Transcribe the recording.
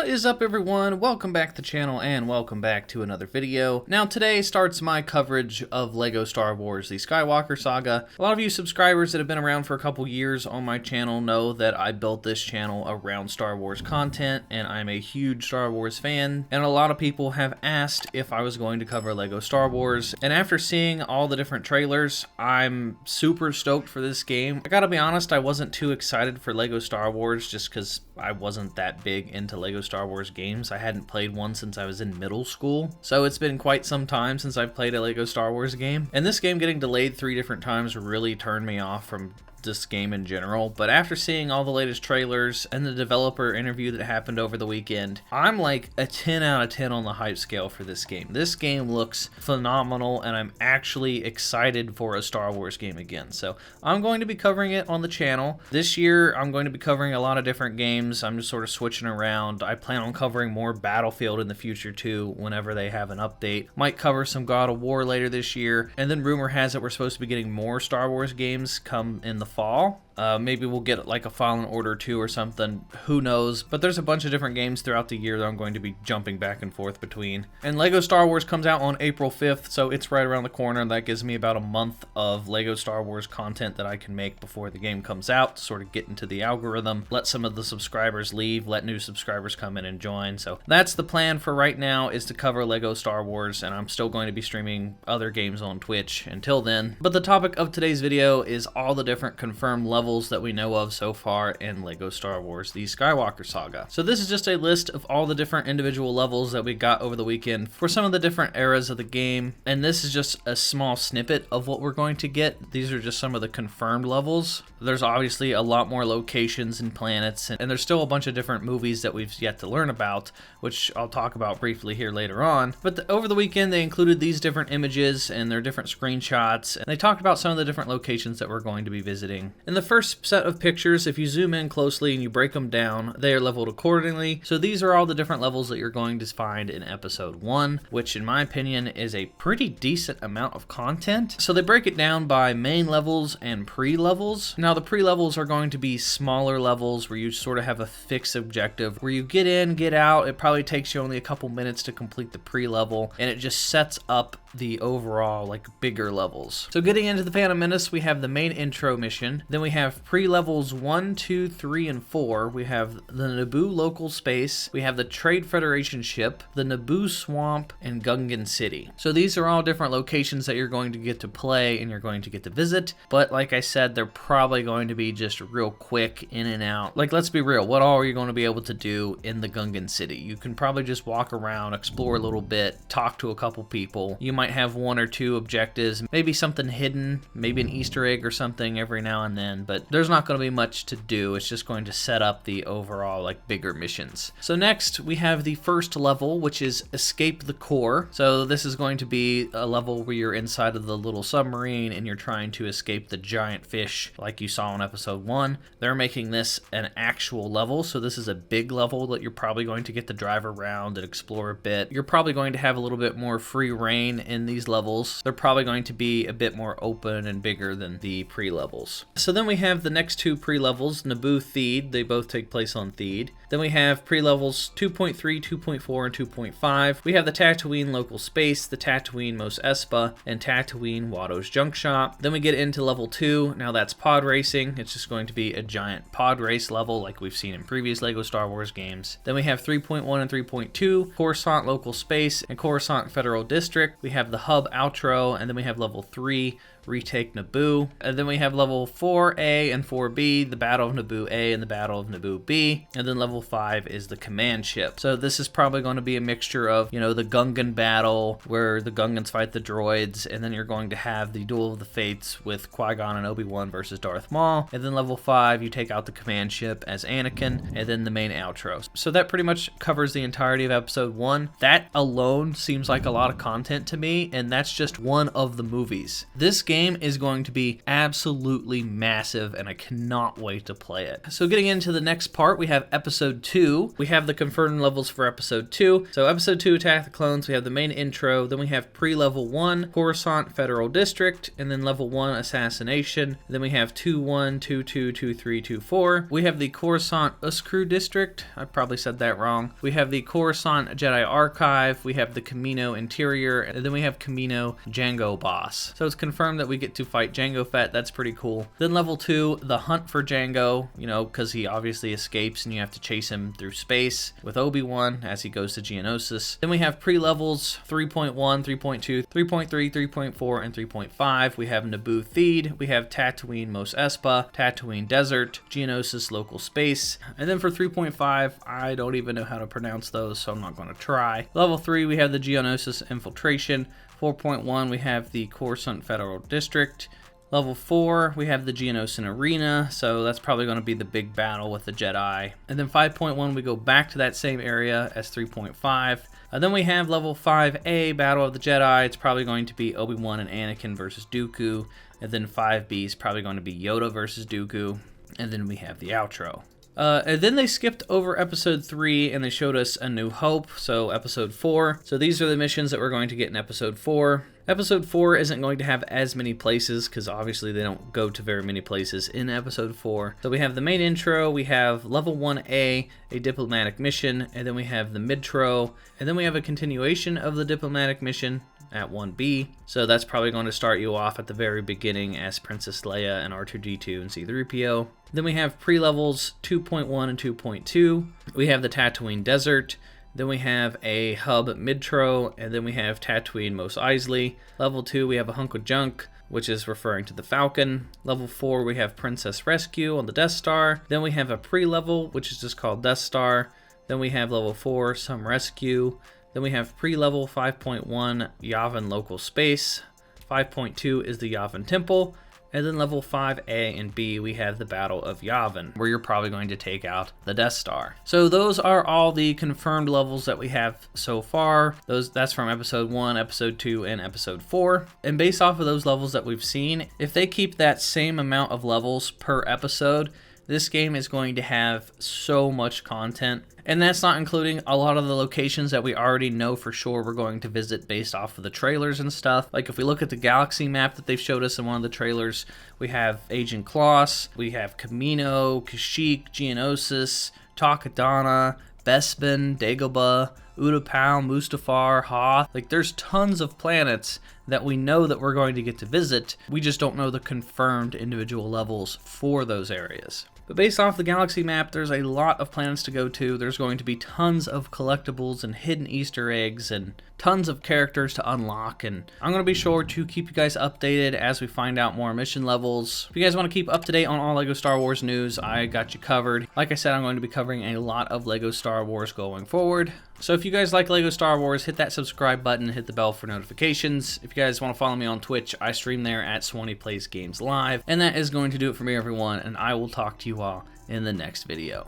What is up, everyone? Welcome back to the channel and welcome back to another video. Now today starts my coverage of LEGO Star Wars The Skywalker Saga. A lot of you subscribers that have been around for a couple years on my channel know that I built this channel around Star Wars content, and I'm a huge Star Wars fan, and a lot of people have asked if I was going to cover LEGO Star Wars, and after seeing all the different trailers, I'm super stoked for this game. I gotta be honest, I wasn't too excited for LEGO Star Wars just because I wasn't that big into LEGO Star Wars games. I hadn't played one since I was in middle school, so it's been quite some time since I've played a LEGO Star Wars game. And this game getting delayed 3 different times really turned me off from this game in general, but after seeing all the latest trailers and the developer interview that happened over the weekend, I'm like a 10 out of 10 on the hype scale for this game. This game looks phenomenal, and I'm actually excited for a Star Wars game again. So I'm going to be covering it on the channel. This year, I'm going to be covering a lot of different games. I'm just sort of switching around. I plan on covering more Battlefield in the future too, whenever they have an update. Might cover some God of War later this year, and then rumor has it we're supposed to be getting more Star Wars games come in the fall. Maybe we'll get like a Fallen Order 2 or something, who knows, but there's a bunch of different games throughout the year that I'm going to be jumping back and forth between. And LEGO Star Wars comes out on April 5th, so it's right around the corner, and that gives me about a month of LEGO Star Wars content that I can make before the game comes out to sort of get into the algorithm, let some of the subscribers leave, let new subscribers come in and join. So that's the plan for right now, is to cover LEGO Star Wars, and I'm still going to be streaming other games on Twitch until then. But the topic of today's video is all the different confirmed levels that we know of so far in LEGO Star Wars The Skywalker Saga. So this is just a list of all the different individual levels that we got over the weekend for some of the different eras of the game, and this is just a small snippet of what we're going to get. These are just some of the confirmed levels. There's obviously a lot more locations and planets, and there's still a bunch of different movies that we've yet to learn about, which I'll talk about briefly here later on. But over the weekend they included these different images and their different screenshots, and they talked about some of the different locations that we're going to be visiting. In the first set of pictures, if you zoom in closely and you break them down, they are leveled accordingly. So these are all the different levels that you're going to find in episode 1, which in my opinion is a pretty decent amount of content. So they break it down by main levels and pre-levels. Now the pre-levels are going to be smaller levels where you sort of have a fixed objective where you get in, get out. It probably takes you only a couple minutes to complete the pre-level, and it just sets up the overall like bigger levels. So getting into the Phantom Menace, we have the main intro mission. Then we have pre-levels 1, 2, 3, and 4. We have the Naboo local space. We have the Trade Federation ship, the Naboo swamp, and Gungan City. So these are all different locations that you're going to get to play and you're going to get to visit. But like I said, they're probably going to be just real quick in and out. Like, let's be real, what all are you going to be able to do in the Gungan City? You can probably just walk around, explore a little bit, talk to a couple people. You might have 1 or 2 objectives, maybe something hidden, maybe an Easter egg or something every now and then, but there's not going to be much to do. It's just going to set up the overall like bigger missions. So next we have the first level, which is Escape the Core. So this is going to be a level where you're inside of the little submarine and you're trying to escape the giant fish like you saw in episode 1. They're making this an actual level, so this is a big level that you're probably going to get to drive around and explore a bit. You're probably going to have a little bit more free reign in these levels. They're probably going to be a bit more open and bigger than the pre-levels. So then we have the next 2 pre-levels, Naboo Theed. They both take place on Theed. Then we have pre-levels 2.3, 2.4, and 2.5. We have the Tatooine local space, the Tatooine Mos Espa, and Tatooine Watto's Junk Shop. Then we get into level 2. Now that's pod racing. It's just going to be a giant pod race level like we've seen in previous LEGO Star Wars games. Then we have 3.1 and 3.2, Coruscant local space and Coruscant Federal District. We have the hub outro, and then we have level 3, Retake Naboo. And then we have level 4A and 4B, the Battle of Naboo A and the Battle of Naboo B. And then level 5 is the command ship. So this is probably going to be a mixture of, you know, the Gungan battle where the Gungans fight the droids, and then you're going to have the Duel of the Fates with Qui-Gon and Obi-Wan versus Darth Maul. And then level 5, you take out the command ship as Anakin, and then the main outro. So that pretty much covers the entirety of episode 1. That alone seems like a lot of content to me, and that's just one of the movies. This game is going to be absolutely massive, and I cannot wait to play it. So getting into the next part, we have episode 2. We have the confirmed levels for episode 2. So episode 2, Attack the Clones, we have the main intro, then we have pre-level 1, Coruscant Federal District, and then level 1, Assassination. Then we have 2-1, 2-2, 2-3, 2-4. We have the Coruscant Uskru District. I probably said that wrong. We have the Coruscant Jedi Archive. We have the Camino Interior, and then we have Camino Jango Boss. So it's confirmed that we get to fight Jango Fett. That's pretty cool. Then level 2, the Hunt for Jango, you know, because he obviously escapes and you have to chase him through space with Obi-Wan as he goes to Geonosis. Then we have pre-levels 3.1, 3.2, 3.3, 3.4, and 3.5. We have Naboo Theed. We have Tatooine Mos Espa, Tatooine Desert, Geonosis Local Space. And then for 3.5, I don't even know how to pronounce those, so I'm not going to try. Level 3, we have the Geonosis Infiltration. 4.1, we have the Coruscant Federal District. Level 4, we have the Geonosis Arena, so that's probably going to be the big battle with the Jedi. And then 5.1, we go back to that same area as 3.5. Then we have level 5A, Battle of the Jedi. It's probably going to be Obi-Wan and Anakin versus Dooku. And then 5B is probably going to be Yoda versus Dooku. And then we have the outro. And then they skipped over episode 3 and they showed us A New Hope, so episode 4. So these are the missions that we're going to get in episode 4. Episode 4 isn't going to have as many places because obviously they don't go to very many places in episode 4. So we have the main intro, we have level 1A, a diplomatic mission, and then we have the midtro, and then we have a continuation of the diplomatic mission at 1B. So that's probably going to start you off at the very beginning as Princess Leia and R2-D2 and C-3PO. Then we have pre-levels 2.1 and 2.2. We have the Tatooine Desert. Then we have a hub midtro, and then we have Tatooine Mos Eisley. Level 2, we have a hunk of junk, which is referring to the Falcon. Level 4, we have Princess Rescue on the Death Star. Then we have a pre-level, which is just called Death Star. Then we have level 4, Some Rescue. Then we have pre-level 5.1, Yavin Local Space. 5.2 is the Yavin Temple. And then level 5A and B, we have the Battle of Yavin, where you're probably going to take out the Death Star. So those are all the confirmed levels that we have so far. That's from episode 1, episode 2, and episode 4. And based off of those levels that we've seen, if they keep that same amount of levels per episode, this game is going to have so much content. And that's not including a lot of the locations that we already know for sure we're going to visit based off of the trailers and stuff. Like if we look at the galaxy map that they've showed us in one of the trailers, we have Agent Kloss, we have Kamino, Kashyyyk, Geonosis, Takodana, Bespin, Dagobah, Utapau, Mustafar, Hoth. Like there's tons of planets that we know that we're going to get to visit. We just don't know the confirmed individual levels for those areas. But based off the galaxy map, there's a lot of planets to go to. There's going to be tons of collectibles and hidden Easter eggs and tons of characters to unlock. And I'm going to be sure to keep you guys updated as we find out more mission levels. If you guys want to keep up to date on all LEGO Star Wars news, I got you covered. Like I said, I'm going to be covering a lot of LEGO Star Wars going forward. So if you guys like LEGO Star Wars, hit that subscribe button, hit the bell for notifications. If you guys want to follow me on Twitch, I stream there at SwanyPlaysGames Live. And that is going to do it for me, everyone, and I will talk to you all in the next video.